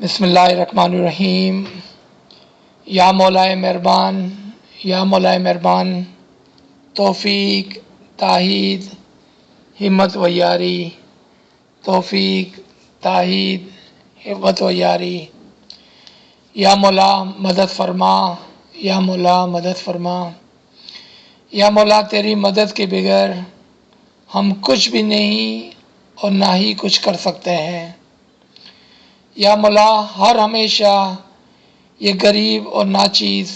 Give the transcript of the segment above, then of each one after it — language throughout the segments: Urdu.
بسم اللہ الرحمن الرحیم۔ یا مولائے مہربان، یا مولائے مہربان، توفیق، تائید، ہمت و یاری، توفیق، تائید، ہمت و یاری۔ یا مولا مدد فرما، یا مولا مدد فرما۔ یا مولا تیری مدد کے بغیر ہم کچھ بھی نہیں اور نہ ہی کچھ کر سکتے ہیں۔ یا مولا ہر ہمیشہ یہ غریب اور ناچیز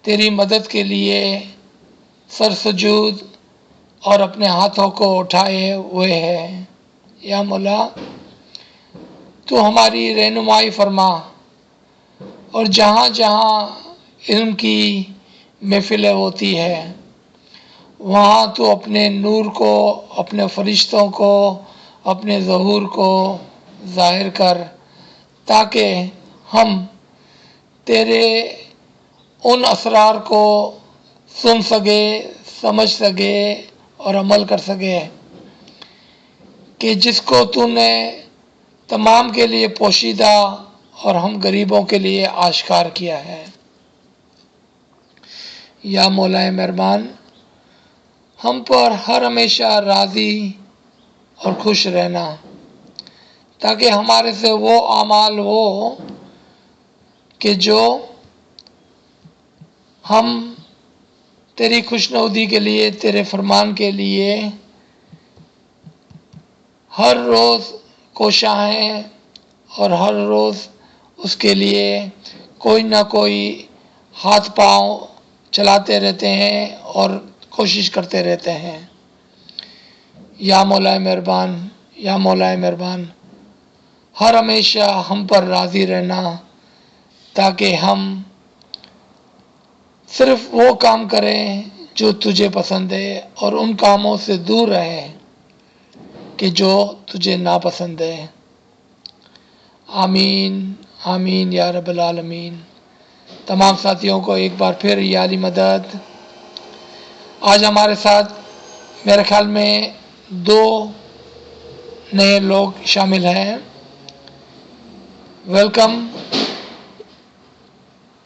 تیری مدد کے لیے سر سجود اور اپنے ہاتھوں کو اٹھائے ہوئے ہے۔ یا مولا تو ہماری رہنمائی فرما اور جہاں جہاں علم کی محفلیں ہوتی ہے وہاں تو اپنے نور کو، اپنے فرشتوں کو، اپنے ظہور کو ظاہر کر تاکہ ہم تیرے ان اسرار کو سن سکے، سمجھ سکے اور عمل کر سکے کہ جس کو تو نے تمام کے لیے پوشیدہ اور ہم غریبوں کے لیے آشکار کیا ہے۔ یا مولا مہربان ہم پر ہر ہمیشہ راضی اور خوش رہنا تاکہ ہمارے سے وہ اعمال ہو کہ جو ہم تیری خوشنودی کے لیے، تیرے فرمان کے لیے ہر روز کوشاں ہیں اور ہر روز اس کے لیے کوئی نہ کوئی ہاتھ پاؤں چلاتے رہتے ہیں اور کوشش کرتے رہتے ہیں۔ یا مولا مہربان، یا مولا مہربان ہر ہمیشہ ہم پر راضی رہنا تاکہ ہم صرف وہ کام کریں جو تجھے پسند ہے اور ان کاموں سے دور رہیں کہ جو تجھے ناپسند ہے۔ آمین آمین یا رب العالمین۔ تمام ساتھیوں کو ایک بار پھر یا علی مدد۔ آج ہمارے ساتھ میرے خیال میں 2 نئے لوگ شامل ہیں۔ ویلکم۔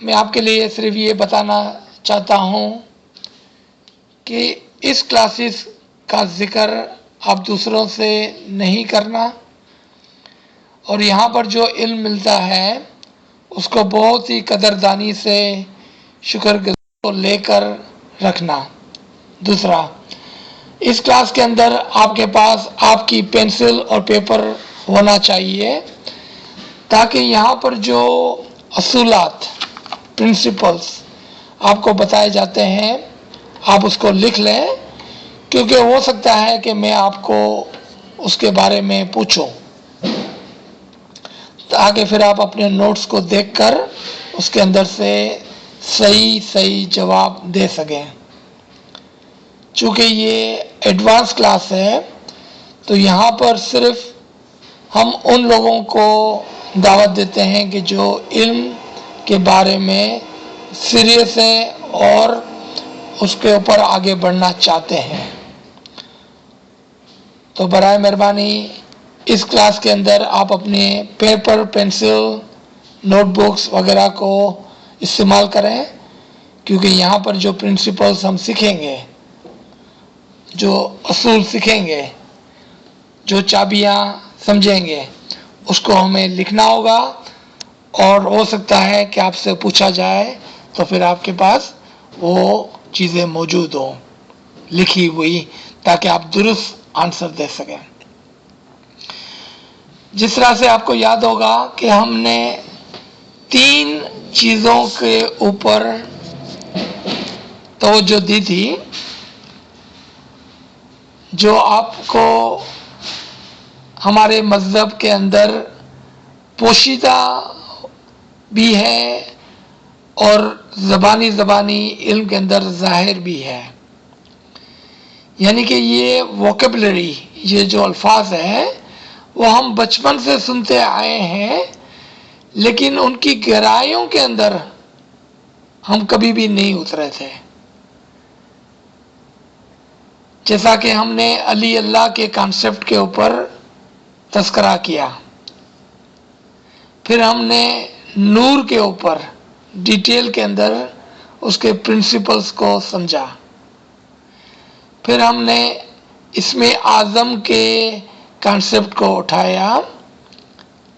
میں آپ کے لیے صرف یہ بتانا چاہتا ہوں کہ اس کلاسز کا ذکر آپ دوسروں سے نہیں کرنا اور یہاں پر جو علم ملتا ہے اس کو بہت ہی قدردانی سے شکر گزاری کو لے کر رکھنا۔ دوسرا، اس کلاس کے اندر آپ کے پاس آپ کی پینسل اور پیپر ہونا چاہیے تاکہ یہاں پر جو اصولات، پرنسپلز آپ کو بتائے جاتے ہیں آپ اس کو لکھ لیں، کیونکہ ہو سکتا ہے کہ میں آپ کو اس کے بارے میں پوچھوں تاکہ پھر آپ اپنے نوٹس کو دیکھ کر اس کے اندر سے صحیح جواب دے سکیں۔ چونکہ یہ ایڈوانس کلاس ہے تو یہاں پر صرف ہم ان لوگوں کو دعوت دیتے ہیں کہ جو علم کے بارے میں سیریس ہیں اور اس کے اوپر آگے بڑھنا چاہتے ہیں۔ تو برائے مہربانی اس کلاس کے اندر آپ اپنے پیپر، پینسل، نوٹ بکس وغیرہ کو استعمال کریں، کیونکہ یہاں پر جو پرنسپلز ہم سیکھیں گے، جو اصول سیکھیں گے، جو چابیاں سمجھیں گے، اس کو ہمیں لکھنا ہوگا اور ہو سکتا ہے کہ آپ سے پوچھا جائے تو پھر آپ کے پاس وہ چیزیں موجود ہوں لکھی ہوئی تاکہ آپ درست آنسر دے سکیں۔ جس طرح سے آپ کو یاد ہوگا کہ ہم نے 3 چیزوں کے اوپر توجہ دی تھی جو آپ کو ہمارے مذہب کے اندر پوشیدہ بھی ہے اور زبانی علم کے اندر ظاہر بھی ہے۔ یعنی کہ یہ ووکیبلری، یہ جو الفاظ ہیں وہ ہم بچپن سے سنتے آئے ہیں لیکن ان کی گہرائیوں کے اندر ہم کبھی بھی نہیں اترے تھے۔ جیسا کہ ہم نے علی اللہ کے کانسیپٹ کے اوپر تذکرہ کیا، پھر ہم نے نور کے اوپر ڈیٹیل کے اندر اس کے پرنسپلز کو سمجھا. پھر ہم نے اسم اعظم کے کانسیپٹ کو اٹھایا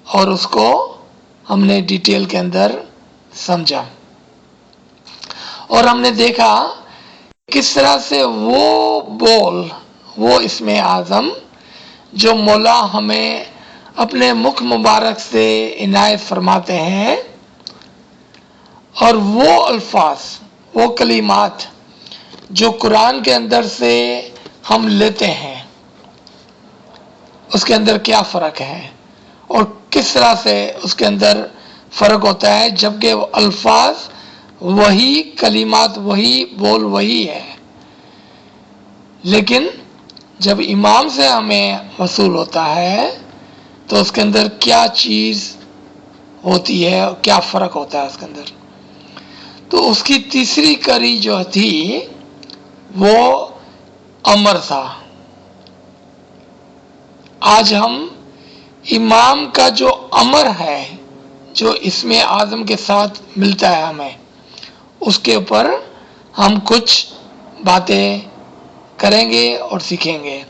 اور اس کو ہم نے ڈیٹیل کے اندر سمجھا، اور ہم نے دیکھا کس طرح سے وہ اسم اعظم جو مولا ہمیں اپنے مکھ مبارک سے عنایت فرماتے ہیں، اور وہ الفاظ، وہ کلمات جو قرآن کے اندر سے ہم لیتے ہیں، اس کے اندر کیا فرق ہے اور کس طرح سے اس کے اندر فرق ہوتا ہے، جبکہ وہ الفاظ وہی، کلمات وہی، بول وہی ہے، لیکن جب امام سے ہمیں وصول ہوتا ہے تو اس کے اندر کیا چیز ہوتی ہے اور کیا فرق ہوتا ہے اس کے اندر. تو اس کی تیسری کڑی جو تھی وہ امر تھا. آج ہم امام کا جو امر ہے، جو اسم اعظم کے ساتھ ملتا ہے ہمیں، اس کے اوپر ہم کچھ باتیں کریں گے اور سیکھیں گے.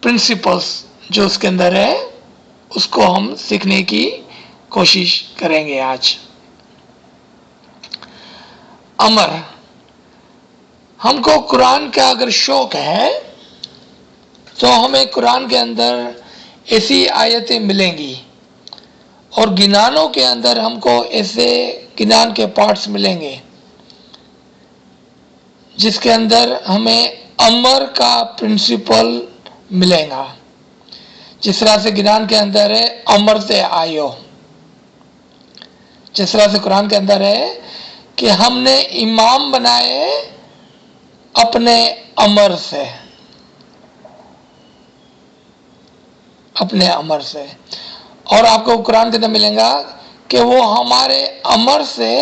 پرنسپلز جو اس کے اندر ہے اس کو ہم سیکھنے کی کوشش کریں گے آج. امر، ہم کو قرآن کا اگر شوق ہے تو ہمیں قرآن کے اندر ایسی آیتیں ملیں گی، اور گنانوں کے اندر ہم کو ایسے گنان کے پارٹس ملیں گے جس کے اندر ہمیں امر کا پرنسپل ملے گا. جس طرح سے گنان کے اندر ہے امر سے آئیو، جس طرح سے قرآن کے اندر ہے کہ ہم نے امام بنائے اپنے امر سے، اپنے امر سے. اور آپ کو قرآن کے اندر ملے گا کہ وہ ہمارے امر سے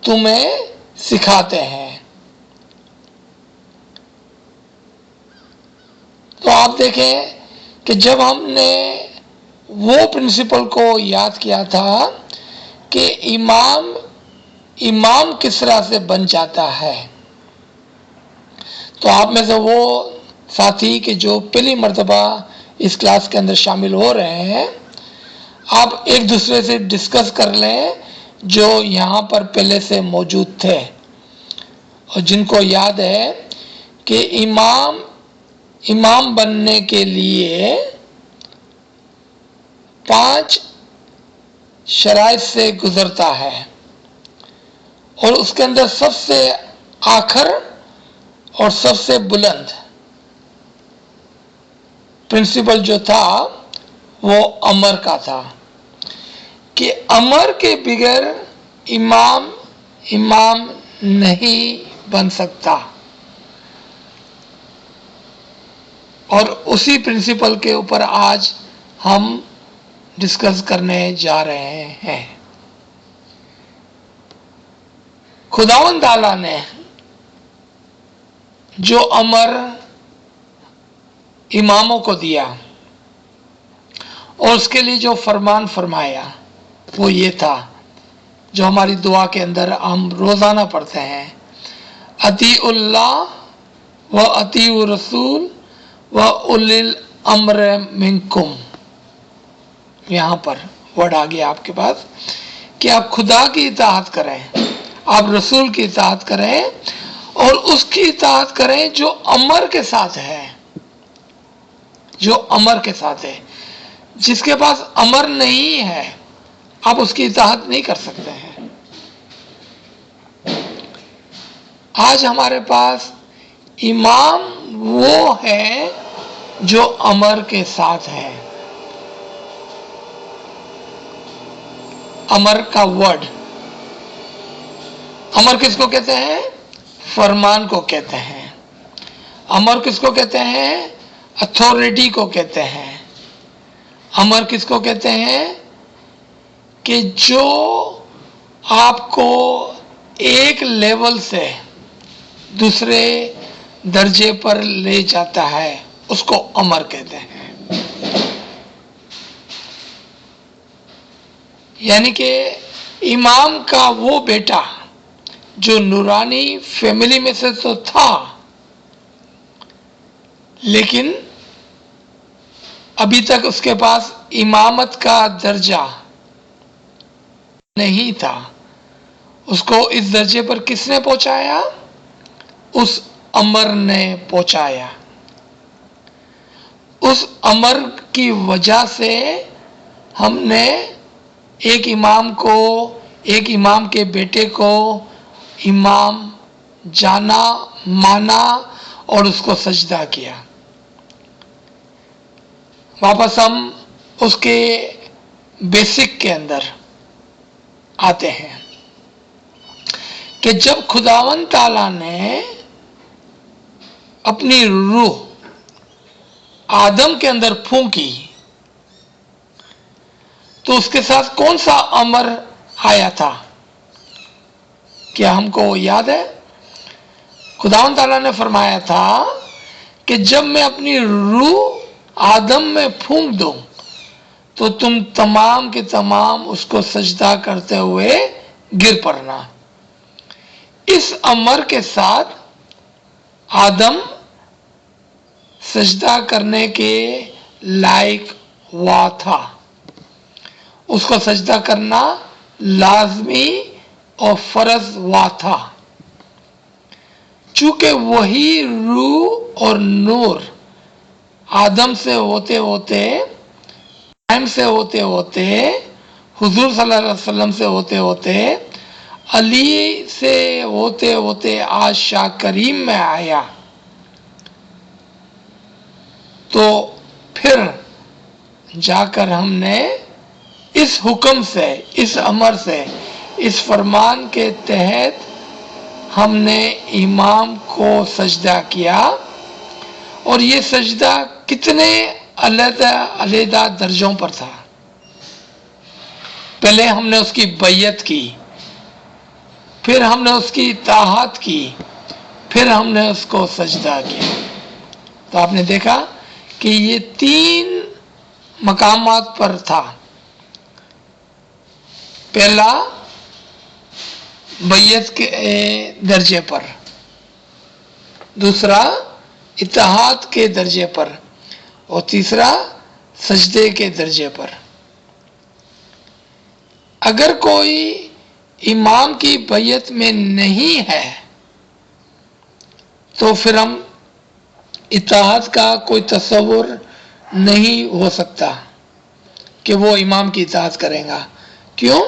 تمہیں سکھاتے ہیں. تو آپ دیکھیں کہ جب ہم نے وہ پرنسپل کو یاد کیا تھا کہ امام کس طرح سے بن جاتا ہے، تو آپ میں سے وہ ساتھی کہ جو پہلی مرتبہ اس کلاس کے اندر شامل ہو رہے ہیں، آپ ایک دوسرے سے ڈسکس کر لیں جو یہاں پر پہلے سے موجود تھے اور جن کو یاد ہے کہ امام بننے کے لیے 5 شرائط سے گزرتا ہے، اور اس کے اندر سب سے آخر اور سب سے بلند پرنسپل جو تھا وہ امر کا تھا کہ امر کے بغیر امام نہیں بن سکتا. اور اسی پرنسپل کے اوپر آج ہم ڈسکس کرنے جا رہے ہیں. خداوند تعالیٰ نے جو امر اماموں کو دیا اور اس کے لیے جو فرمان فرمایا وہ یہ تھا جو ہماری دعا کے اندر ہم روزانہ پڑھتے ہیں: اطیعوا اللہ و اطیعوا الرسول و اولی الامر منکم. یہاں پر ورڈ آ گیا آپ کے پاس کہ آپ خدا کی اطاعت کریں، آپ رسول کی اطاعت کریں، اور اس کی اطاعت کریں جو امر کے ساتھ ہے، جو امر کے ساتھ ہے. جس کے پاس امر نہیں ہے آپ اس کی اطاعت نہیں کر سکتے ہیں. آج ہمارے پاس امام وہ ہے جو امر کے ساتھ ہے. امر کا ورڈ، امر کس کو کہتے ہیں؟ فرمان کو کہتے ہیں. امر کس کو کہتے ہیں؟ اتھارٹی کو کہتے ہیں. امر کس کو کہتے ہیں؟ کہ جو آپ کو ایک لیول سے دوسرے درجے پر لے جاتا ہے، اس کو امر کہتے ہیں. یعنی کہ امام کا وہ بیٹا جو نورانی فیملی میں سے تو تھا، لیکن ابھی تک اس کے پاس امامت کا درجہ نہیں تھا، اس کو اس درجے پر کس نے پہنچایا؟ اس امر نے پہنچایا۔ اس امر کی وجہ سے ہم نے ایک امام کے بیٹے کو امام جانا، مانا اور اس کو سجدہ کیا۔ واپس ہم اس کے بیسک کے اندر آتے ہیں کہ جب خداوند تعالیٰ نے اپنی روح آدم کے اندر پھونکی تو اس کے ساتھ کون سا امر آیا تھا؟ کیا ہم کو یاد ہے؟ خداوند تعالیٰ نے فرمایا تھا کہ جب میں اپنی روح آدم میں پھونک دوں تو تم تمام کے تمام اس کو سجدہ کرتے ہوئے گر پڑنا۔ اس امر کے ساتھ آدم سجدہ کرنے کے لائق ہوا تھا، اس کو سجدہ کرنا لازمی اور فرض ہوا تھا۔ چونکہ وہی روح اور نور آدم سے ہوتے ہوتے، ٹائم سے ہوتے ہوتے، حضور صلی اللہ علیہ وسلم سے ہوتے ہوتے، علی سے ہوتے ہوتے آج شاہ کریم میں آیا، تو پھر جا کر ہم نے اس حکم سے، اس امر سے، اس فرمان کے تحت ہم نے امام کو سجدہ کیا۔ اور یہ سجدہ کتنے علیحدہ علیحدہ درجوں پر تھا۔ پہلے ہم نے اس کی بیعت کی، پھر ہم نے اس کی اطاعت کی، پھر ہم نے اس کو سجدہ کیا۔ تو آپ نے دیکھا کہ یہ 3 مقامات پر تھا۔ پہلا بیعت کے درجے پر، دوسرا اطاعت کے درجے پر، اور تیسرا سجدے کے درجے پر۔ اگر کوئی امام کی بیعت میں نہیں ہے تو پھر ہم اطاعت کا کوئی تصور نہیں ہو سکتا کہ وہ امام کی اطاعت کرے گا۔ کیوں؟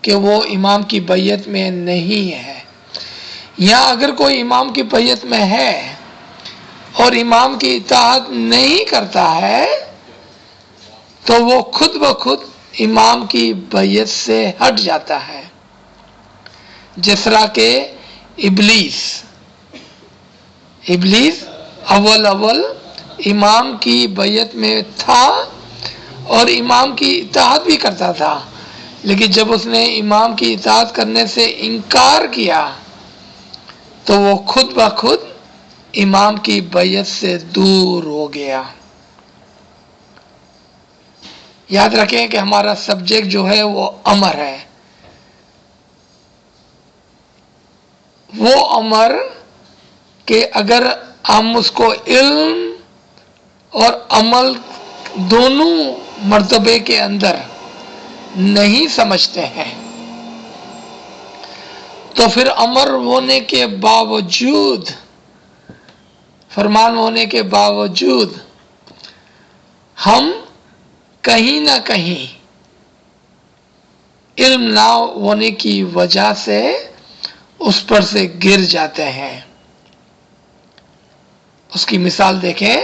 کہ وہ امام کی بیعت میں نہیں ہے۔ یا اگر کوئی امام کی بیعت میں ہے اور امام کی اطاعت نہیں کرتا ہے تو وہ خود بخود امام کی بیعت سے ہٹ جاتا ہے، جس طرح کہ ابلیس اول امام کی بیعت میں تھا اور امام کی اطاعت بھی کرتا تھا، لیکن جب اس نے امام کی اطاعت کرنے سے انکار کیا تو وہ خود بخود امام کی بیعت سے دور ہو گیا۔ یاد رکھیں کہ ہمارا سبجیکٹ جو ہے وہ امر ہے۔ وہ امر کہ اگر ہم اس کو علم اور عمل دونوں مرتبے کے اندر نہیں سمجھتے ہیں تو پھر امر ہونے کے باوجود، فرمان ہونے کے باوجود ہم کہیں نہ کہیں علم نہ ہونے کی وجہ سے اس پر سے گر جاتے ہیں۔ اس کی مثال دیکھیں،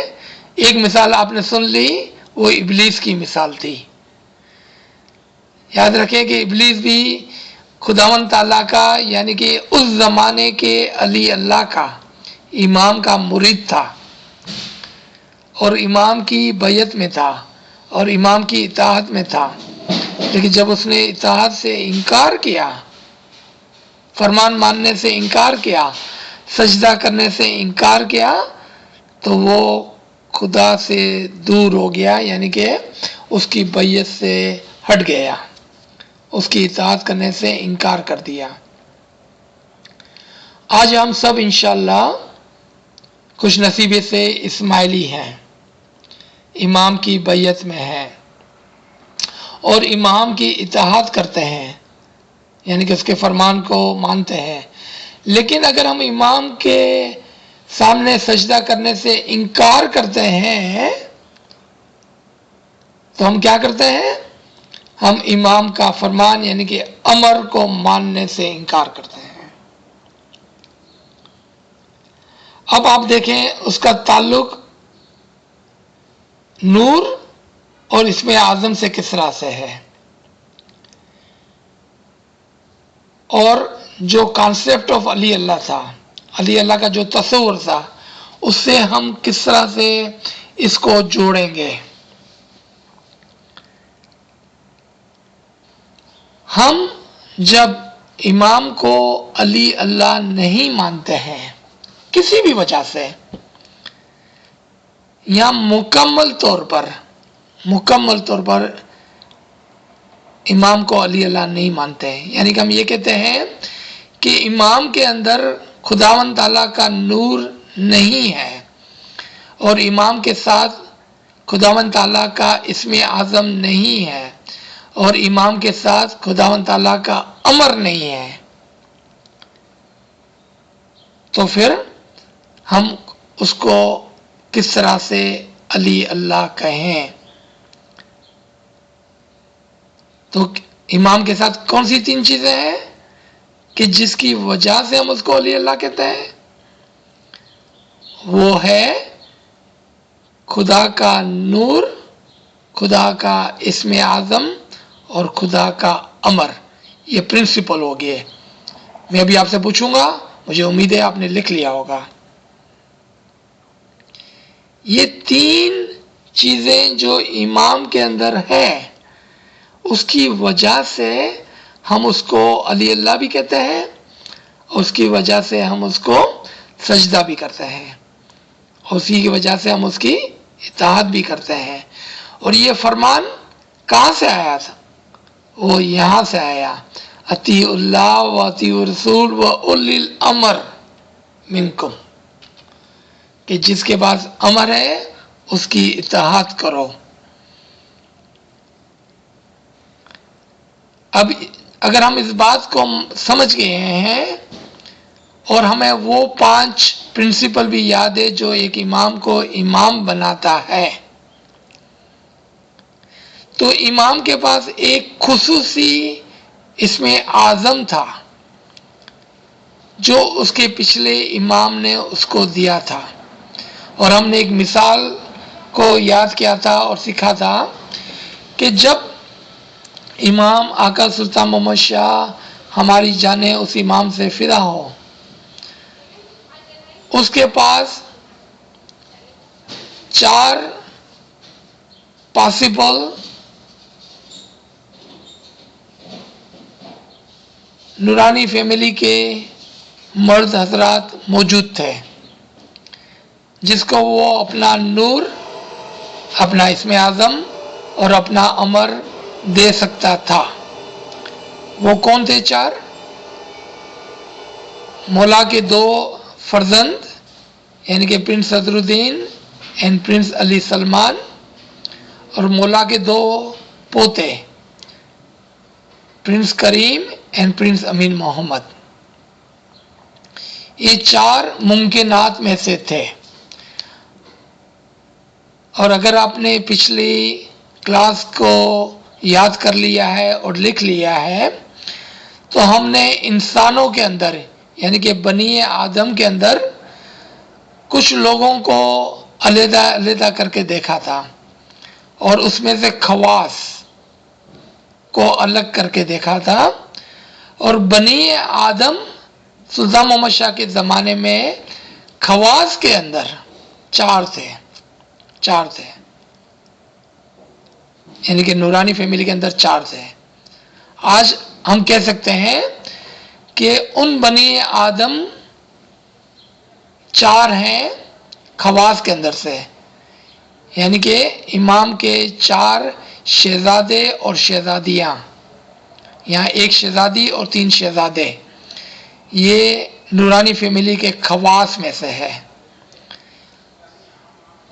ایک مثال آپ نے سن لی، وہ ابلیس کی مثال تھی۔ یاد رکھیں کہ ابلیس بھی خداوند تعالیٰ کا، یعنی کہ اس زمانے کے علی اللہ کا امام کا مرید تھا اور امام کی بیعت میں تھا اور امام کی اطاعت میں تھا، لیکن جب اس نے اطاعت سے انکار کیا، فرمان ماننے سے انکار کیا، سجدہ کرنے سے انکار کیا، تو وہ خدا سے دور ہو گیا، یعنی کہ اس کی بیعت سے ہٹ گیا۔ اس کی اطاعت کرنے سے انکار کر دیا۔ آج ہم سب انشاءاللہ خوش نصیبی سے اسماعیلی ہیں، امام کی بیعت میں ہیں اور امام کی اطاعت کرتے ہیں، یعنی کہ اس کے فرمان کو مانتے ہیں۔ لیکن اگر ہم امام کے سامنے سجدہ کرنے سے انکار کرتے ہیں تو ہم کیا کرتے ہیں؟ ہم امام کا فرمان یعنی کہ امر کو ماننے سے انکار کرتے ہیں۔ اب آپ دیکھیں اس کا تعلق نور اور اسم اعظم سے کس طرح سے ہے، اور جو کانسیپٹ آف علی اللہ تھا، علی اللہ کا جو تصور تھا، اس سے ہم کس طرح سے اس کو جوڑیں گے۔ ہم جب امام کو علی اللہ نہیں مانتے ہیں کسی بھی وجہ سے، یا مکمل طور پر امام کو علی اللہ نہیں مانتے ہیں، یعنی کہ ہم یہ کہتے ہیں کہ امام کے اندر خداوند تعالیٰ کا نور نہیں ہے اور امام کے ساتھ خداوند تعالیٰ کا اسم اعظم نہیں ہے اور امام کے ساتھ خداوند تعالیٰ کا امر نہیں ہے، تو پھر ہم اس کو کس طرح سے علی اللہ کہیں؟ تو امام کے ساتھ کون سی 3 چیزیں ہیں کہ جس کی وجہ سے ہم اس کو علی اللہ کہتے ہیں؟ وہ ہے خدا کا نور، خدا کا اسم اعظم اور خدا کا امر۔ یہ پرنسپل ہو گئے۔ میں ابھی آپ سے پوچھوں گا، مجھے امید ہے آپ نے لکھ لیا ہوگا۔ یہ 3 چیزیں جو امام کے اندر ہے، اس کی وجہ سے ہم اس کو علی اللہ بھی کہتے ہیں اور اس کی وجہ سے ہم اس کو سجدہ بھی کرتے ہیں اور اسی کی وجہ سے ہم اس کی اطاعت بھی کرتے ہیں۔ اور یہ فرمان کہاں سے آیا تھا؟ وہ یہاں سے آیا، اطیعوا اللہ و اطیعوا الرسول و اولی الامر منکم، کہ جس کے پاس امر ہے اس کی اطاعت کرو۔ اب اگر ہم اس بات کو سمجھ گئے ہیں اور ہمیں وہ 5 پرنسپل بھی یاد ہے جو ایک امام کو امام بناتا ہے، تو امام کے پاس ایک خصوصی اسم اعظم تھا جو اس کے پچھلے امام نے اس کو دیا تھا، اور ہم نے ایک مثال کو یاد کیا تھا اور سیکھا تھا کہ جب امام آقا سلطان محمد شاہ ہماری جانیں اس امام سے فدا ہو، اس کے پاس 4 پاسبل نورانی فیملی کے مرد حضرات موجود تھے جس کو وہ اپنا نور، اپنا اسم اعظم اور اپنا امر دے سکتا تھا۔ وہ کون تھے 4؟ مولا کے 2 فرزند یعنی کہ پرنس صدر الدین اینڈ پرنس علی سلمان، اور مولا کے 2 پوتے پرنس کریم اینڈ پرنس امین محمد۔ یہ 4 ممکنات میں سے تھے، اور اگر آپ نے پچھلی کلاس کو یاد کر لیا ہے اور لکھ لیا ہے تو ہم نے انسانوں کے اندر یعنی کہ بنی آدم کے اندر کچھ لوگوں کو علیحدہ علیحدہ کر کے دیکھا تھا، اور اس میں سے خواص کو الگ کر کے دیکھا تھا، اور بنی آدم سلطان محمد شاہ کے زمانے میں خواص کے اندر 4 تھے یعنی کہ نورانی فیملی کے اندر 4 تھے۔ آج ہم کہہ سکتے ہیں کہ ان بنی آدم 4 ہیں خواص کے اندر سے، یعنی کہ امام کے 4 شہزادے اور شہزادیاں، یہاں ایک شہزادی اور 3 شہزادے، یہ نورانی فیملی کے خواص میں سے ہے۔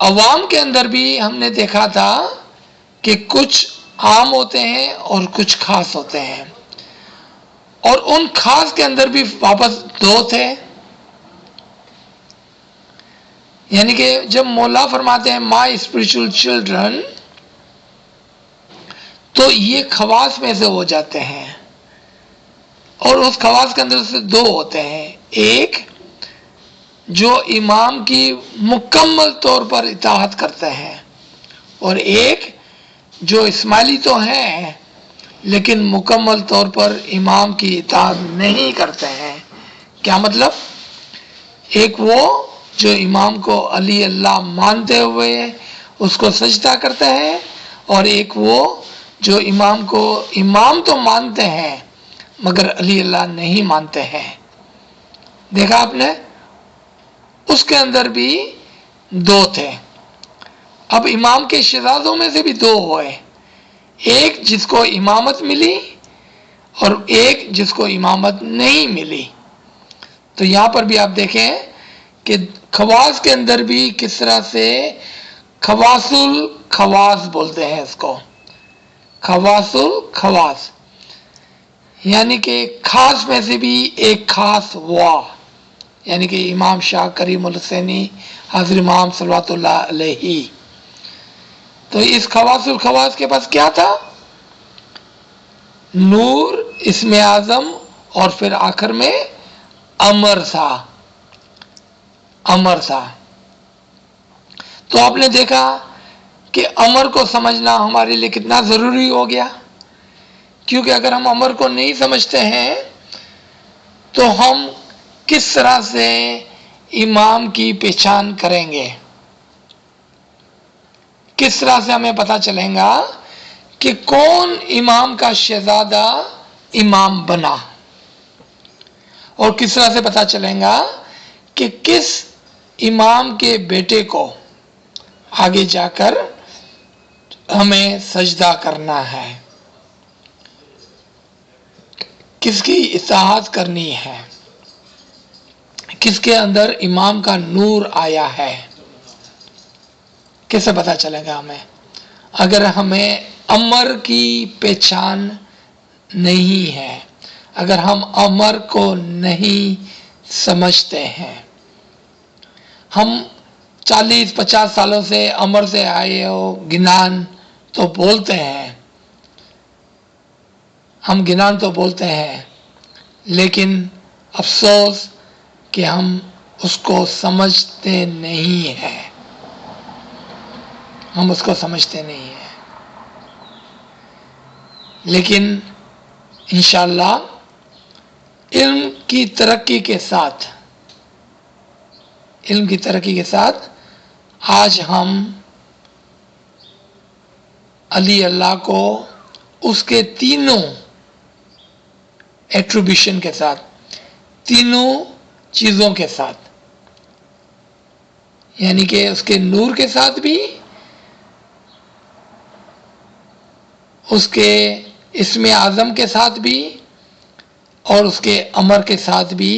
عوام کے اندر بھی ہم نے دیکھا تھا کہ کچھ عام ہوتے ہیں اور کچھ خاص ہوتے ہیں، اور ان خاص کے اندر بھی واپس 2 تھے، یعنی کہ جب مولا فرماتے ہیں مائی اسپرچل چلڈرن، تو یہ خواص میں سے ہو جاتے ہیں، اور اس خواص کے اندر سے 2 ہوتے ہیں، ایک جو امام کی مکمل طور پر اطاعت کرتے ہیں، اور ایک جو اسماعیلی تو ہیں لیکن مکمل طور پر امام کی اطاعت نہیں کرتے ہیں۔ کیا مطلب؟ ایک وہ جو امام کو علی اللہ مانتے ہوئے اس کو سجدہ کرتے ہیں، اور ایک وہ جو امام کو امام تو مانتے ہیں مگر علی اللہ نہیں مانتے ہیں۔ دیکھا آپ نے؟ اس کے اندر بھی 2 تھے۔ اب امام کے شہزادوں میں سے بھی 2 ہوئے، ایک جس کو امامت ملی اور ایک جس کو امامت نہیں ملی۔ تو یہاں پر بھی آپ دیکھیں کہ خواص کے اندر بھی کس طرح سے خواص الخواص بولتے ہیں اس کو، خواص الخواص، یعنی کہ خاص میں سے بھی ایک خاص ہوا، یعنی کہ امام شاہ کریم الحسینی حضرت امام صلوات اللہ علیہ۔ تو اس خواص الخواص کے پاس کیا تھا؟ نور، اسم اعظم، اور پھر آخر میں امر تھا، امر تھا۔ تو آپ نے دیکھا کہ امر کو سمجھنا ہمارے لیے کتنا ضروری ہو گیا، کیونکہ اگر ہم امر کو نہیں سمجھتے ہیں تو ہم کس طرح سے امام کی پہچان کریں گے، کس طرح سے ہمیں پتہ چلے گا کہ کون امام کا شہزادہ امام بنا، اور کس طرح سے پتہ چلے گا کہ کس امام کے بیٹے کو آگے جا کر ہمیں سجدہ کرنا ہے، کس کی اطاعت کرنی ہے، کس کے اندر امام کا نور آیا ہے، کیسے پتہ چلے گا ہمیں؟ اگر ہمیں امر کی پہچان نہیں ہے، اگر ہم امر کو نہیں سمجھتے ہیں، ہم 40-50 سالوں سے امر سے آئے ہو، گنان تو بولتے ہیں، ہم گنان تو بولتے ہیں، لیکن افسوس کہ ہم اس کو سمجھتے نہیں ہیں، ہم اس کو سمجھتے نہیں ہیں۔ لیکن انشاءاللہ علم کی ترقی کے ساتھ، علم کی ترقی کے ساتھ آج ہم علی اللہ کو اس کے تینوں ایٹریبیوشن کے ساتھ، تینوں چیزوں کے ساتھ، یعنی کہ اس کے نور کے ساتھ بھی، اس کے اسم اعظم کے ساتھ بھی، اور اس کے امر کے ساتھ بھی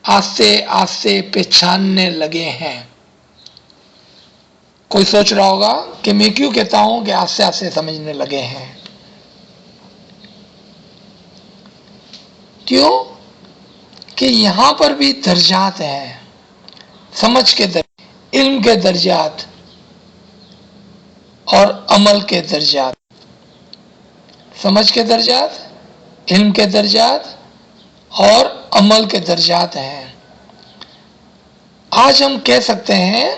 آہستہ آہستہ پہچاننے لگے ہیں۔ کوئی سوچ رہا ہوگا کہ میں کیوں کہتا ہوں کہ آہستہ آہستہ سمجھنے لگے ہیں؟ کیوں کہ یہاں پر بھی درجات ہیں، سمجھ کے درجات، علم کے درجات اور عمل کے درجات، سمجھ کے درجات، علم کے درجات اور عمل کے درجات ہیں۔ آج ہم کہہ سکتے ہیں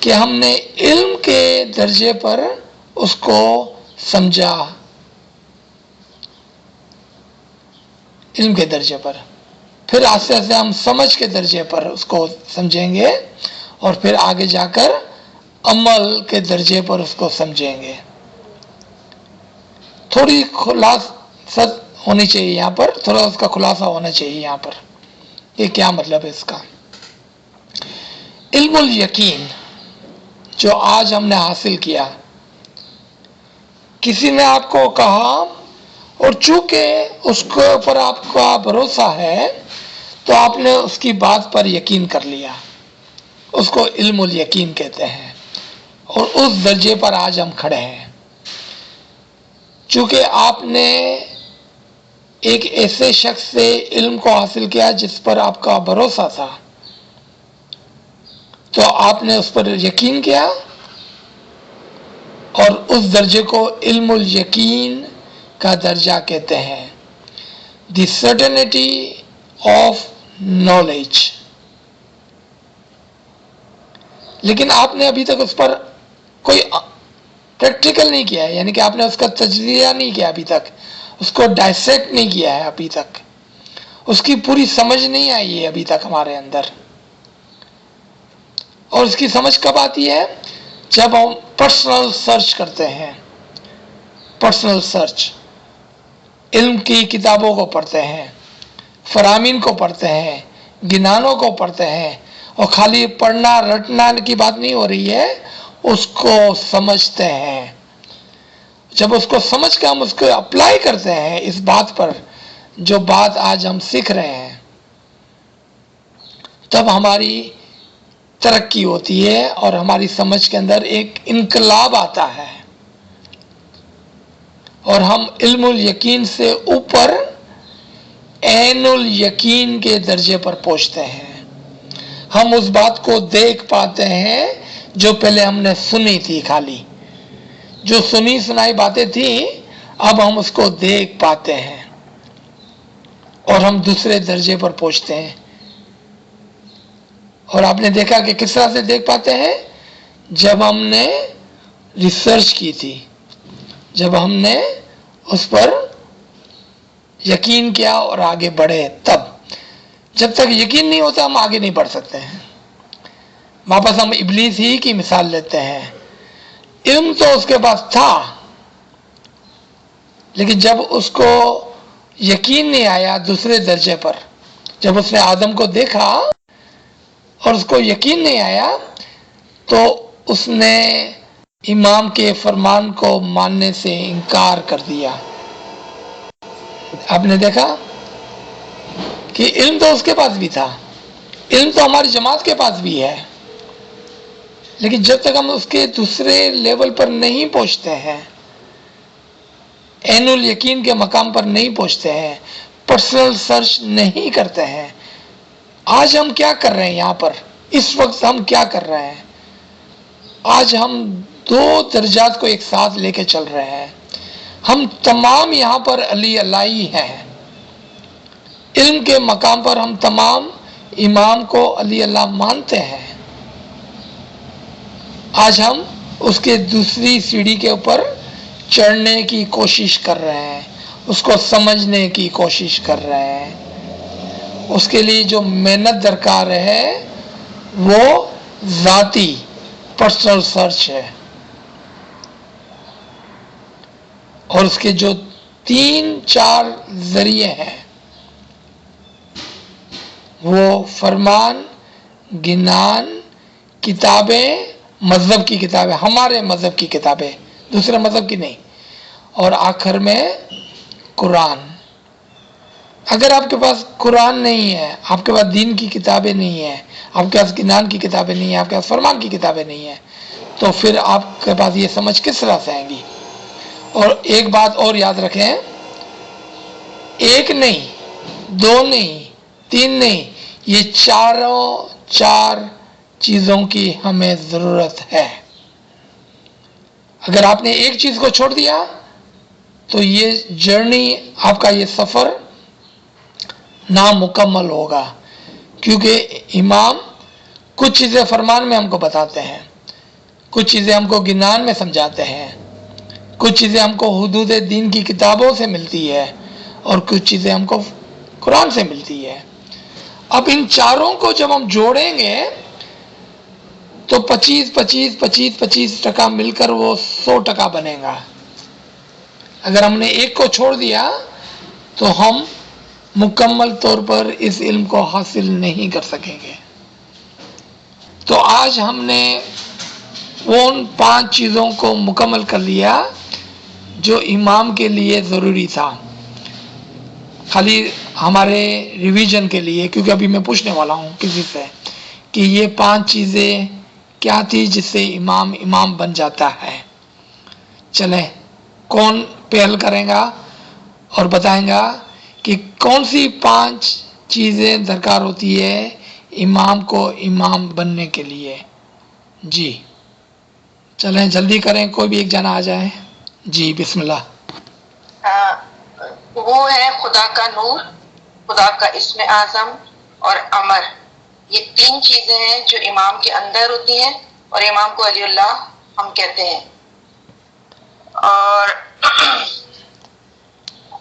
کہ ہم نے علم کے درجے پر اس کو سمجھا، علم کے درجے پر، پھر آہستہ آہستہ ہم سمجھ کے درجے پر اس کو سمجھیں گے، اور پھر آگے جا کر عمل کے درجے پر اس کو سمجھیں گے۔ تھوڑی خلاصت ہونی چاہیے یہاں پر، تھوڑا اس کا خلاصہ ہونا چاہیے یہاں پر، یہ کیا مطلب ہے اس کا؟ علم الیقین جو آج ہم نے حاصل کیا، کسی نے آپ کو کہا اور چونکہ اس کے اوپر آپ کا بھروسہ ہے تو آپ نے اس کی بات پر یقین کر لیا، اس کو علم الیقین کہتے ہیں، اور اس درجے پر آج ہم کھڑے ہیں۔ چونکہ آپ نے ایک ایسے شخص سے علم کو حاصل کیا جس پر آپ کا بھروسہ تھا، تو آپ نے اس پر یقین کیا، اور اس درجے کو علم الیقین کا درجہ کہتے ہیں، دی سرٹنٹی آف نالج۔ لیکن آپ نے ابھی تک اس پر کوئی پریکٹیکل نہیں کیا ہے، یعنی کہ آپ نے اس کا تجزیہ نہیں کیا ابھی تک، اس کو ڈائسیکٹ نہیں کیا ہے ابھی تک، اس کی پوری سمجھ نہیں آئی ہے ابھی تک ہمارے اندر۔ اور اس کی سمجھ کب آتی ہے؟ جب ہم پرسنل سرچ کرتے ہیں، پرسنل سرچ، علم کی کتابوں کو پڑھتے ہیں، فرامین کو پڑھتے ہیں، گنانوں کو پڑھتے ہیں، اور خالی پڑھنا رٹنا کی بات نہیں ہو رہی ہے، اس کو سمجھتے ہیں۔ جب اس کو سمجھ کے ہم اس کو اپلائی کرتے ہیں اس بات پر جو بات آج ہم سیکھ رہے ہیں، تب ہماری ترقی ہوتی ہے اور ہماری سمجھ کے اندر ایک انقلاب آتا ہے، اور ہم علم الیقین سے اوپر عین الیقین کے درجے پر پہنچتے ہیں۔ ہم اس بات کو دیکھ پاتے ہیں جو پہلے ہم نے سنی تھی، خالی جو سنی سنائی باتیں تھیں، اب ہم اس کو دیکھ پاتے ہیں اور ہم دوسرے درجے پر پہنچتے ہیں۔ اور آپ نے دیکھا کہ کس طرح سے دیکھ پاتے ہیں؟ جب ہم نے ریسرچ کی تھی، جب ہم نے اس پر یقین کیا اور آگے بڑھے، تب جب تک یقین نہیں ہوتا ہم آگے نہیں بڑھ سکتے ہیں۔ واپس ہم ابلیس ہی کی مثال لیتے ہیں، علم تو اس کے پاس تھا، لیکن جب اس کو یقین نہیں آیا دوسرے درجے پر، جب اس نے آدم کو دیکھا اور اس کو یقین نہیں آیا تو اس نے امام کے فرمان کو ماننے سے انکار کر دیا۔ آپ نے دیکھا کہ علم تو اس کے پاس بھی تھا، علم تو ہماری جماعت کے پاس بھی ہے، لیکن جب تک ہم اس کے دوسرے لیول پر نہیں پہنچتے ہیں، عین الیقین کے مقام پر نہیں پہنچتے ہیں، پرسنل سرچ نہیں کرتے ہیں۔ آج ہم کیا کر رہے ہیں یہاں پر؟ اس وقت ہم کیا کر رہے ہیں؟ آج ہم دو درجات کو ایک ساتھ لے کے چل رہے ہیں۔ ہم تمام یہاں پر علی اللہ ہیں، علم کے مقام پر ہم تمام امام کو علی اللہ مانتے ہیں۔ آج ہم اس کے دوسری سیڑھی کے اوپر چڑھنے کی کوشش کر رہے ہیں، اس کو سمجھنے کی کوشش کر رہے ہیں۔ اس کے لیے جو محنت درکار ہے وہ ذاتی پرسنل سرچ ہے، اور اس کے جو 3-4 ذریعے ہیں وہ فرمان، گنان، کتابیں، مذہب کی کتابیں، ہمارے مذہب کی کتابیں، دوسرے مذہب کی نہیں، اور آخر میں قرآن۔ اگر آپ کے پاس قرآن نہیں ہے، آپ کے پاس دین کی کتابیں نہیں ہیں، آپ کے پاس گنان کی کتابیں نہیں ہیں، آپ کے پاس فرمان کی کتابیں نہیں ہیں، تو پھر آپ کے پاس یہ سمجھ کس طرح سے آئیں گی؟ اور ایک بات اور یاد رکھیں، ایک نہیں، 2 نہیں، 3 نہیں، یہ چار چیزوں کی ہمیں ضرورت ہے۔ اگر آپ نے ایک چیز کو چھوڑ دیا تو یہ جرنی، آپ کا یہ سفر نامکمل ہوگا، کیونکہ امام کچھ چیزیں فرمان میں ہم کو بتاتے ہیں، کچھ چیزیں ہم کو گنان میں سمجھاتے ہیں، کچھ چیزیں ہم کو حدود دین کی کتابوں سے ملتی ہے، اور کچھ چیزیں ہم کو قرآن سے ملتی ہے۔ اب ان چاروں کو جب ہم جوڑیں گے تو 25% مل کر وہ 100% بنے گا۔ اگر ہم نے ایک کو چھوڑ دیا تو ہم مکمل طور پر اس علم کو حاصل نہیں کر سکیں گے۔ تو آج ہم نے ان 5 چیزوں کو مکمل کر لیا جو امام کے لیے ضروری تھا۔ خالی ہمارے ریویژن کے لیے، کیونکہ ابھی میں پوچھنے والا ہوں کسی سے کہ یہ 5 چیزیں کیا تھی جس سے امام بن جاتا ہے. چلیں، کون پہل کرے گا اور بتائیں گا کہ کون سی 5 چیزیں درکار ہوتی ہے امام کو امام بننے کے لیے؟ جی چلیں جلدی کریں، کوئی بھی ایک جنا آ جائے. جی بسم اللہ. وہ ہے خدا کا نور، خدا کا اسم اعظم اور امر. یہ 3 چیزیں ہیں جو امام کے اندر ہوتی ہیں اور امام کو علی اللہ ہم کہتے ہیں. اور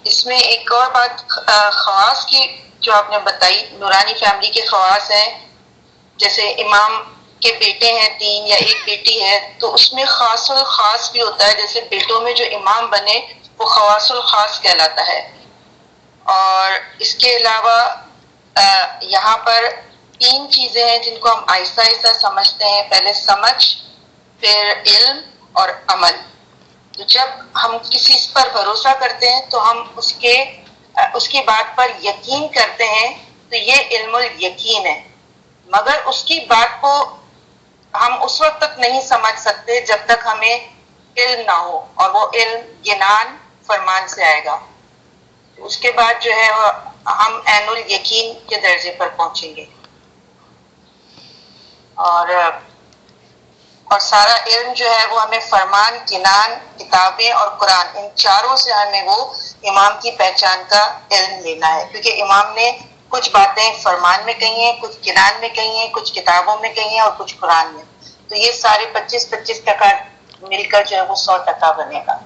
اس میں ایک اور بات خواص کی جو آپ نے بتائی، نورانی فیملی کے خواص ہیں. جیسے امام کے بیٹے ہیں 3 یا ایک بیٹی ہے، تو اس میں خاص الخاص بھی ہوتا ہے. جیسے بیٹوں میں جو امام بنے وہ خواص الخاص کہلاتا ہے. اور اس کے علاوہ یہاں پر 3 چیزیں ہیں جن کو ہم آہستہ آہستہ سمجھتے ہیں. پہلے سمجھ، پھر علم اور عمل. تو جب ہم کسی پر بھروسہ کرتے ہیں تو ہم اس کی بات پر یقین کرتے ہیں، تو یہ علم الیقین ہے. مگر اس کی بات کو ہم اس وقت تک نہیں سمجھ سکتے جب تک ہمیں علم نہ ہو، اور وہ علم ینان فرمان سے آئے گا. اس کے بعد جو ہے ہم عین الیقین کے درجے پر پہنچیں گے. اور سارا علم جو ہے وہ ہمیں فرمان، کنان، کتابیں اور قرآن، ان چاروں سے ہمیں وہ امام کی پہچان کا علم لینا ہے. کیونکہ امام نے کچھ باتیں فرمان میں کہی ہیں، کچھ کنان میں کہی ہیں، کچھ کتابوں میں کہی ہیں اور کچھ قرآن میں. تو یہ سارے 25% مل کر جو ہے وہ 100% بنے گا.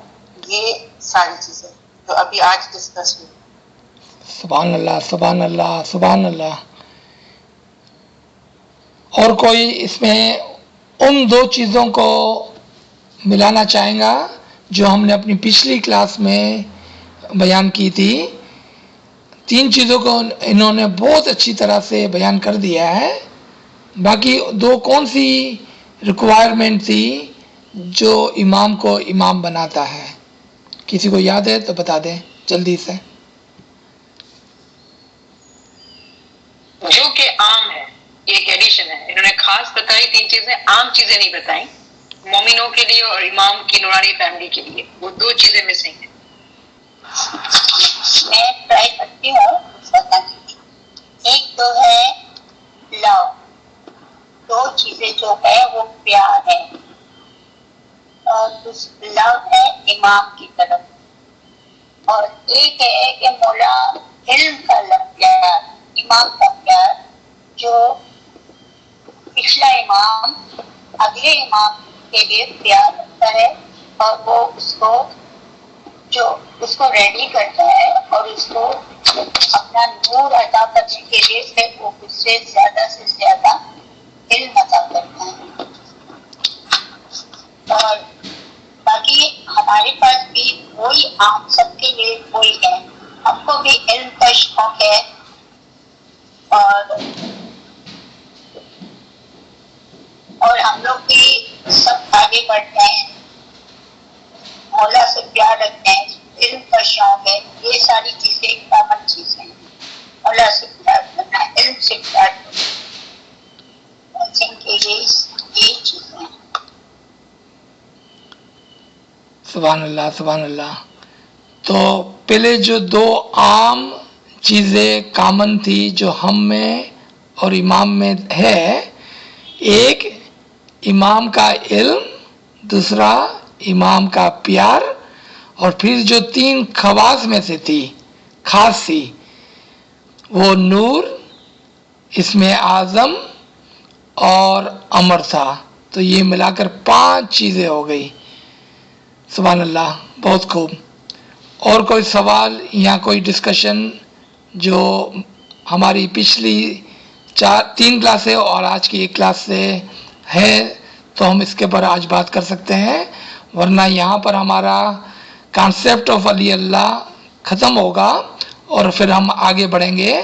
یہ ساری چیزیں جو ابھی آج ڈسکس ہوئی. سبحان اللہ، سبحان اللہ، سبحان اللہ. اور کوئی اس میں ان 2 چیزوں کو ملانا چاہیں گا جو ہم نے اپنی پچھلی کلاس میں بیان کی تھی؟ 3 چیزوں کو انہوں نے بہت اچھی طرح سے بیان کر دیا ہے. باقی 2 کون سی ریکوائرمنٹ تھی جو امام کو امام بناتا ہے؟ کسی کو یاد ہے تو بتا دیں جلدی سے. جو کہ عام ہے، ایک ایڈیشن ہے. انہوں نے خاص بتائی 3 چیزیں، عام چیزیں نہیں بتائیں. مومنوں کے لیے اور امام کی نورانی فیملی کے لیے وہ 2 چیزیں مسنگ ہیں. میں ٹرائی کرتی ہوں بتانے کی. ایک تو ہے لو. 2 چیزیں جو ہے وہ پیار ہے، اور لو ہے امام کی طرف. اور ایک ہے کہ مولا علم کا پیار، امام کا پیار، جو پچھلا امام اگلے امام کے لیے پیار رکھتا ہے، اور وہ اس کو ریڈی کرتا ہے اور اس کو اپنا نور عطا کرنے کے لیے پھر وہ اس سے زیادہ علم عطا کرتا ہے. اور باقی ہمارے پاس بھی وہی عام سب کے لیے وہی ہے. ہم کو بھی علم کا شوق ہے، اور ہم لوگ بھی سب آگے بڑھتے ہیں، مولا سے پیار رکھتے ہیں، علم کا شوق ہے. یہ ساری چیزیں کامن چیزیں ہیں. مولا سے پیار کرنا، علم سے پیار کرنا، یہی چیزیں ہیں. سبحان اللہ، سبحان اللہ. تو پہلے جو 2 عام چیزیں کامن تھی جو ہم میں اور امام میں ہے، ایک امام کا علم، دوسرا امام کا پیار، اور پھر جو 3 خواص میں سے تھی خاص تھی وہ نور، اسم اعظم اور امر تھا. تو یہ ملا کر 5 چیزیں ہو گئی. سبحان اللہ، بہت خوب. اور کوئی سوال یا کوئی ڈسکشن جو ہماری پچھلی 3 کلاسیں اور آج کی 1 کلاس سے ہے تو ہم اس کے پر آج بات کر سکتے ہیں، ورنہ یہاں پر ہمارا کانسیپٹ آف علی اللہ ختم ہوگا اور پھر ہم آگے بڑھیں گے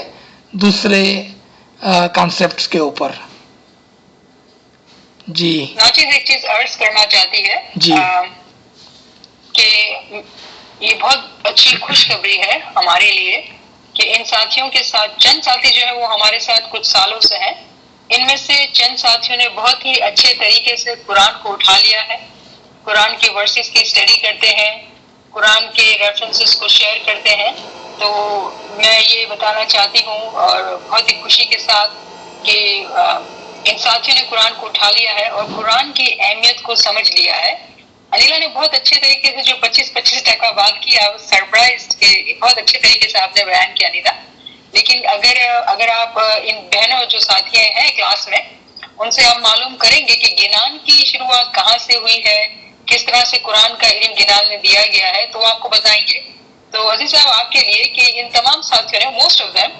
دوسرے کانسیپٹس کے اوپر. جی ناچیز ایک چیز عرض کرنا چاہتی ہے جی کہ یہ بہت اچھی خوشخبری ہے ہمارے لیے کہ ان ساتھیوں کے ساتھ چند ساتھی جو ہے وہ ہمارے ساتھ کچھ سالوں سے ہیں. ان میں سے چند ساتھیوں نے بہت ہی اچھے طریقے سے قرآن کو اٹھا لیا ہے، قرآن کے ورسز کی اسٹڈی کرتے ہیں، قرآن کے ریفرنسز کو شیئر کرتے ہیں. تو میں یہ بتانا چاہتی ہوں اور بہت ہی خوشی کے ساتھ کہ ان ساتھیوں نے قرآن کو اٹھا لیا ہے اور قرآن کی اہمیت کو سمجھ لیا ہے. انیلا نے بہت اچھے طریقے سے جو 25% بات کیا، سرپرائز کہ بہت اچھے طریقے سے آپ نے بیان کیا انیلا. لیکن اگر آپ ان بہنوں جو ساتھی ہیں کلاس میں، ان سے آپ معلوم کریں گے کہ گنان کی شروعات کہاں سے ہوئی ہے، کس طرح سے قرآن کا علم گنان میں دیا گیا ہے، تو وہ آپ کو بتائیں گے. تو عزیز صاحب آپ کے لیے کہ ان تمام ساتھیوں نے موسٹ آف دیم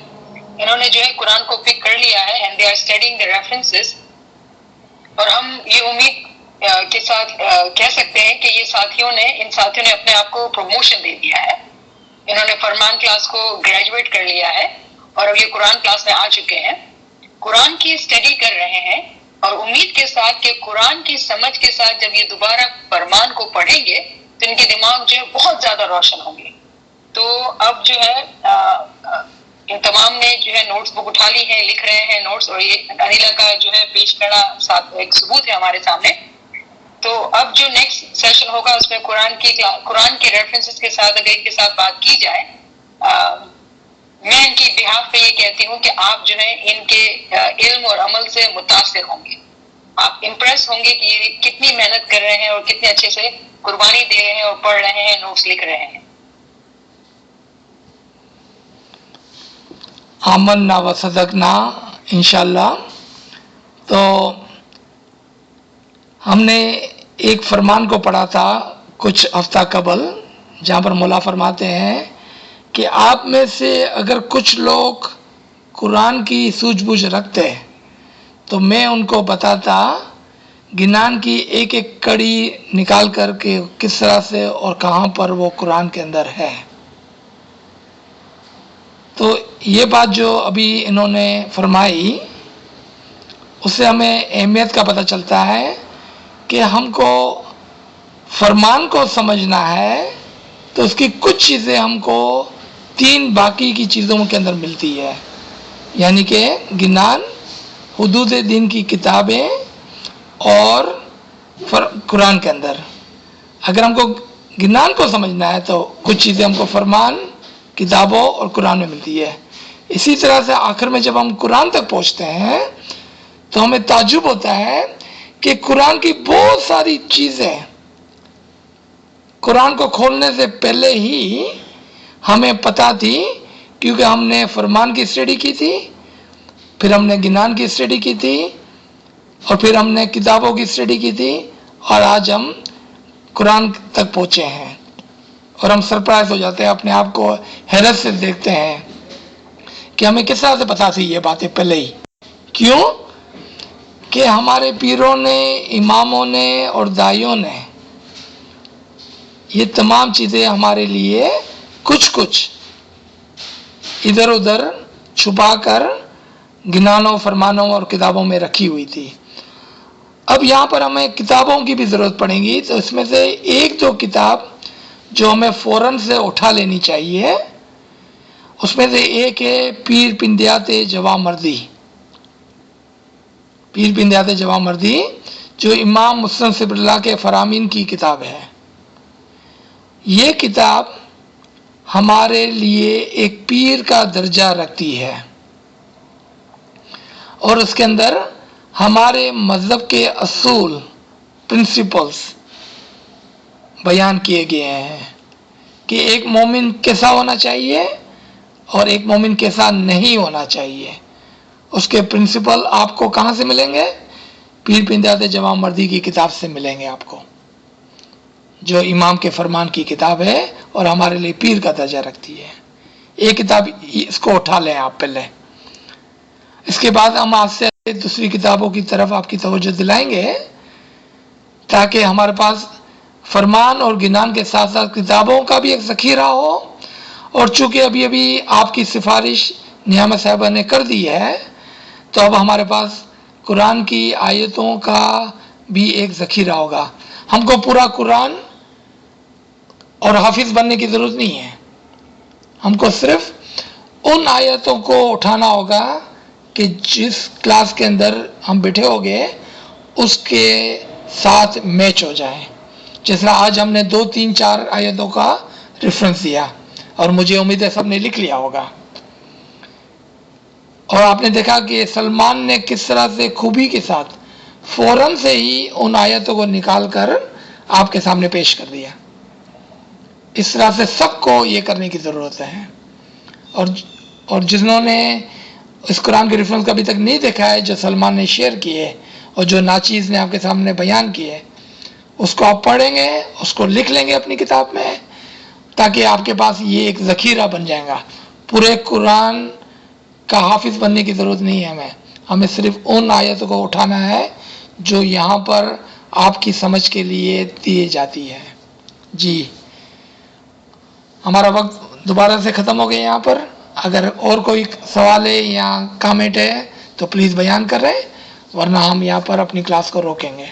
انہوں نے جو ہے قرآن کو پک کر لیا ہے and they are studying the references. اور ہم یہ امید کے ساتھ کہہ سکتے ہیں کہ یہ ان ساتھیوں نے اپنے آپ کو پروموشن دے دیا ہے. انہوں نے فرمان کلاس کو گریجویٹ کر لیا ہے اور اب یہ قرآن کلاس میں آ چکے ہیں، قرآن کی اسٹڈی کر رہے ہیں، اور امید کے ساتھ کہ قرآن کی سمجھ کے ساتھ جب یہ دوبارہ فرمان کو پڑھیں گے تو ان کے دماغ جو ہے بہت زیادہ روشن ہوں گے. تو اب جو ہے ان تمام نے جو ہے نوٹس بک اٹھا لی ہے، لکھ رہے ہیں نوٹس، اور یہ انیلا کا جو ہے پیش کرنا ایک ثبوت ہے ہمارے سامنے. تو اب جو نیکسٹ سیشن ہوگا اس میں قرآن کے ریفرنسز کے ساتھ اگر ان کے ساتھ بات کی جائے، میں ان کی بہاف پہ یہ کہتی ہوں کہ آپ جو ہے ان کے علم اور عمل سے متاثر ہوں گے. آپ امپریس ہوں گے کہ یہ کتنی محنت کر رہے ہیں اور کتنے اچھے سے قربانی دے رہے ہیں اور پڑھ رہے ہیں، نوٹس لکھ رہے ہیں. آمنا و صدقنا انشاءاللہ. تو ہم نے ایک فرمان کو پڑھا تھا کچھ ہفتہ قبل، جہاں پر مولا فرماتے ہیں کہ آپ میں سے اگر کچھ لوگ قرآن کی سوجھ بوجھ رکھتے تو میں ان کو بتاتا گنان کی ایک ایک کڑی نکال کر کے کس طرح سے اور کہاں پر وہ قرآن کے اندر ہے. تو یہ بات جو ابھی انہوں نے فرمائی اس سے ہمیں اہمیت کا پتہ چلتا ہے کہ ہم کو فرمان کو سمجھنا ہے تو اس کی کچھ چیزیں ہم کو 3 باقی کی چیزوں کے اندر ملتی ہے، یعنی کہ گنان، حدود دین کی کتابیں اور قرآن کے اندر. اگر ہم کو گنان کو سمجھنا ہے تو کچھ چیزیں ہم کو فرمان، کتابوں اور قرآن میں ملتی ہے. اسی طرح سے آخر میں جب ہم قرآن تک پہنچتے ہیں تو ہمیں تعجب ہوتا ہے کہ قرآن کی بہت ساری چیزیں قرآن کو کھولنے سے پہلے ہی ہمیں پتہ تھی، کیونکہ ہم نے فرمان کی اسٹڈی کی تھی، پھر ہم نے گنان کی اسٹڈی کی تھی، اور پھر ہم نے کتابوں کی اسٹڈی کی تھی، اور آج ہم قرآن تک پہنچے ہیں. اور ہم سرپرائز ہو جاتے ہیں، اپنے آپ کو حیرت سے دیکھتے ہیں کہ ہمیں کس طرح سے پتہ تھی یہ باتیں پہلے ہی. کیوں کہ ہمارے پیروں نے، اماموں نے اور دائیوں نے یہ تمام چیزیں ہمارے لیے کچھ ادھر ادھر چھپا کر گنانوں، فرمانوں اور کتابوں میں رکھی ہوئی تھی. اب یہاں پر ہمیں کتابوں کی بھی ضرورت پڑے گی، تو اس میں سے ایک دو کتاب جو ہمیں فوراً سے اٹھا لینی چاہیے، اس میں سے ایک ہے پیر پندیات جوان مردی. پیر پندیات جوان مردی جو امام مسلم صبر اللہ کے فرامین کی کتاب ہے. یہ کتاب ہمارے لیے ایک پیر کا درجہ رکھتی ہے، اور اس کے اندر ہمارے مذہب کے اصول، پرنسپلز بیان کیے گئے ہیں کہ ایک مومن کیسا ہونا چاہیے اور ایک مومن کیسا نہیں ہونا چاہیے. اس کے پرنسپل آپ کو کہاں سے ملیں گے؟ پیر پندیات جوان مردی کی کتاب سے ملیں گے آپ کو، جو امام کے فرمان کی کتاب ہے اور ہمارے لیے پیر کا درجہ رکھتی ہے. ایک کتاب اس کو اٹھا لیں آپ پہلے. اس کے بعد ہم آج سے دوسری کتابوں کی طرف آپ کی توجہ دلائیں گے تاکہ ہمارے پاس فرمان اور گنان کے ساتھ ساتھ کتابوں کا بھی ایک ذخیرہ ہو. اور چونکہ ابھی آپ کی سفارش نعمت صاحبہ نے کر دی ہے تو اب ہمارے پاس قرآن کی آیتوں کا بھی ایک ذخیرہ ہوگا. ہم کو پورا قرآن اور حافظ بننے کی ضرورت نہیں ہے، ہم کو صرف ان آیتوں کو اٹھانا ہوگا کہ جس کلاس کے اندر ہم بیٹھے ہو گے اس کے ساتھ میچ ہو جائیں. جس طرح آج ہم نے 2 3 4 آیتوں کا ریفرنس دیا اور مجھے امید ہے سب نے لکھ لیا ہوگا. اور آپ نے دیکھا کہ سلمان نے کس طرح سے خوبی کے ساتھ فوراً سے ہی ان آیتوں کو نکال کر آپ کے سامنے پیش کر دیا. اس طرح سے سب کو یہ کرنے کی ضرورت ہے. اور جنہوں نے اس قرآن کے ریفرنس ابھی تک نہیں دیکھا ہے جو سلمان نے شیئر کیے اور جو ناچیز نے آپ کے سامنے بیان کیے اس کو آپ پڑھیں گے, اس کو لکھ لیں گے اپنی کتاب میں تاکہ آپ کے پاس یہ ایک ذخیرہ بن جائے گا. پورے قرآن کا حافظ بننے کی ضرورت نہیں ہے ہمیں صرف ان آیتوں کو اٹھانا ہے جو یہاں پر آپ کی سمجھ کے لیے دی جاتی ہے. جی ہمارا وقت دوبارہ سے ختم ہو گیا یہاں پر. اگر اور کوئی سوال ہے یا کامنٹ ہے تو پلیز بیان کر رہے ورنہ ہم یہاں پر اپنی کلاس کو روکیں گے.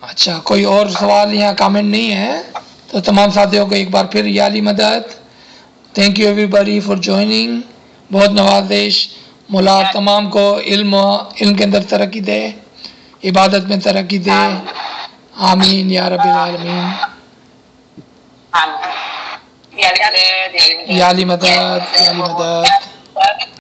اچھا کوئی اور سوال یا کامنٹ نہیں ہے تو تمام ساتھیوں کو ایک بار پھر یا علی مدد. Thank you everybody for joining. بہت نوازش. مولا تمام کو علم کے اندر ترقی دے, عبادت میں ترقی دے. آمین یا رب العالمین. آمین. یا علی مدد, یا علی مدد.